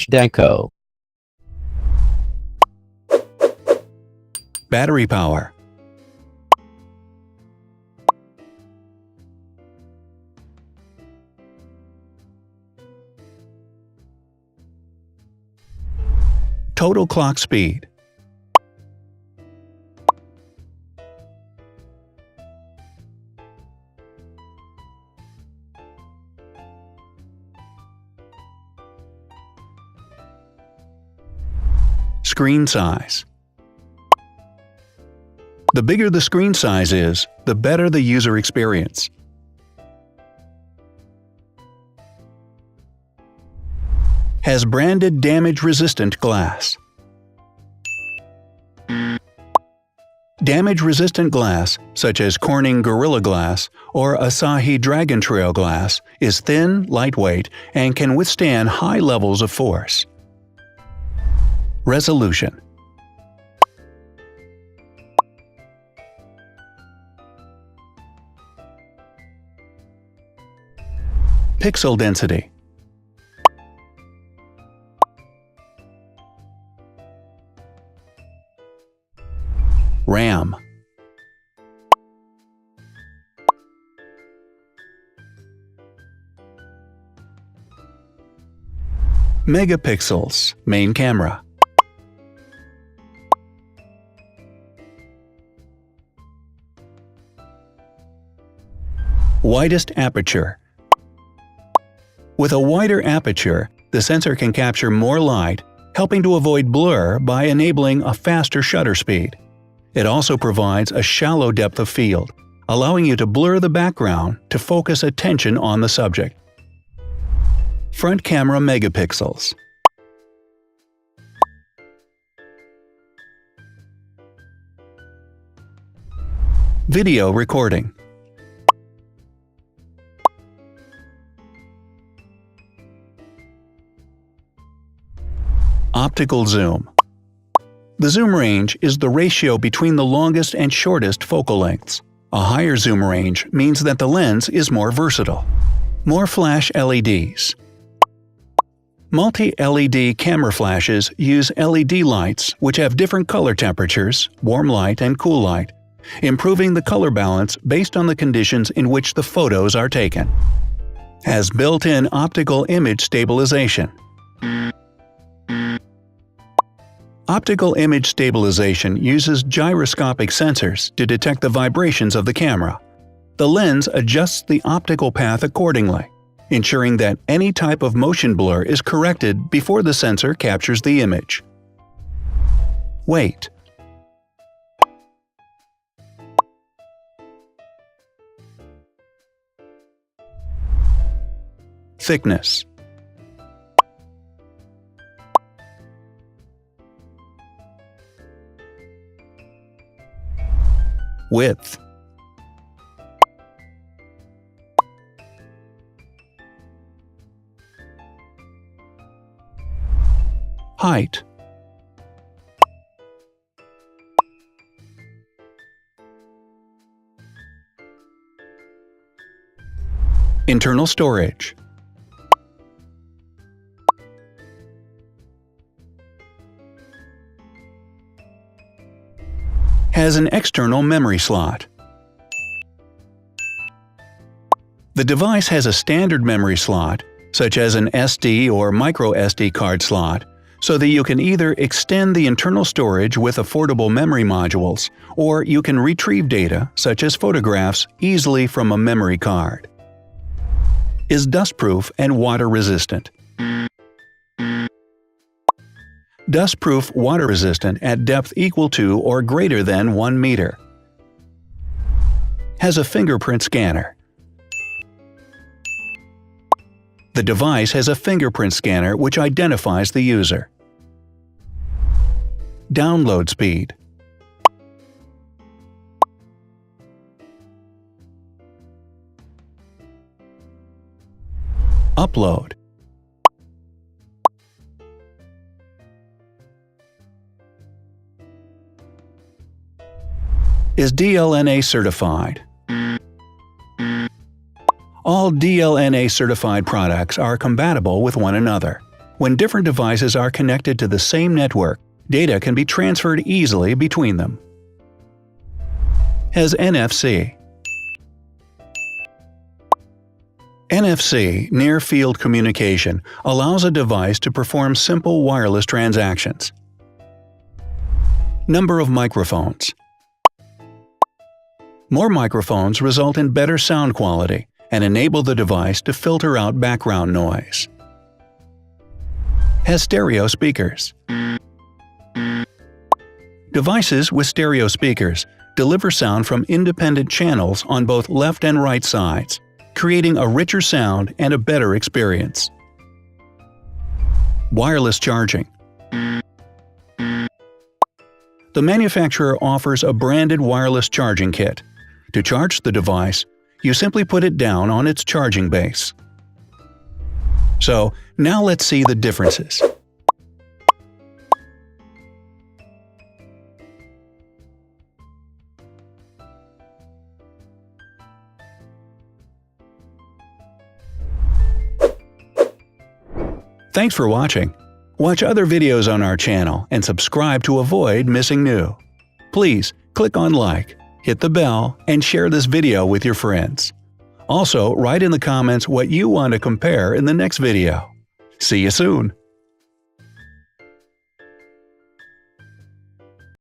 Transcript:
Deco. Battery power. Total clock speed. Screen size. The bigger the screen size is, the better the user experience. Has branded damage-resistant glass. Damage-resistant glass, such as Corning Gorilla Glass or Asahi Dragon Trail glass, is thin, lightweight, and can withstand high levels of force. Resolution. Pixel density. RAM. Megapixels, main camera. Widest aperture. With a wider aperture, the sensor can capture more light, helping to avoid blur by enabling a faster shutter speed. It also provides a shallow depth of field, allowing you to blur the background to focus attention on the subject. Front camera megapixels. Video recording. Optical zoom. The zoom range is the ratio between the longest and shortest focal lengths. A higher zoom range means that the lens is more versatile. More flash LEDs. Multi-LED camera flashes use LED lights which have different color temperatures, warm light and cool light, improving the color balance based on the conditions in which the photos are taken. Has built-in optical image stabilization. Optical image stabilization uses gyroscopic sensors to detect the vibrations of the camera. The lens adjusts the optical path accordingly, ensuring that any type of motion blur is corrected before the sensor captures the image. Weight. Thickness. Width. Height. Internal storage. Has an external memory slot. The device has a standard memory slot, such as an SD or micro SD card slot, so that you can either extend the internal storage with affordable memory modules, or you can retrieve data, such as photographs, easily from a memory card. Is dustproof and water-resistant. Dustproof water-resistant at depth equal to or greater than 1 meter. Has a fingerprint scanner. The device has a fingerprint scanner which identifies the user. Download speed. Upload. Is DLNA certified. All DLNA certified products are compatible with one another. When different devices are connected to the same network, data can be transferred easily between them. Has NFC. NFC, Near Field Communication, allows a device to perform simple wireless transactions. Number of microphones. More microphones result in better sound quality and enable the device to filter out background noise. Has stereo speakers. Devices with stereo speakers deliver sound from independent channels on both left and right sides, creating a richer sound and a better experience. Wireless charging. The manufacturer offers a branded wireless charging kit. To charge the device, you simply put it down on its charging base. So, now let's see the differences. Thanks for watching. Watch other videos on our channel and subscribe to avoid missing new. Please click on like, hit the bell, and share this video with your friends. Also, write in the comments what you want to compare in the next video. See you soon!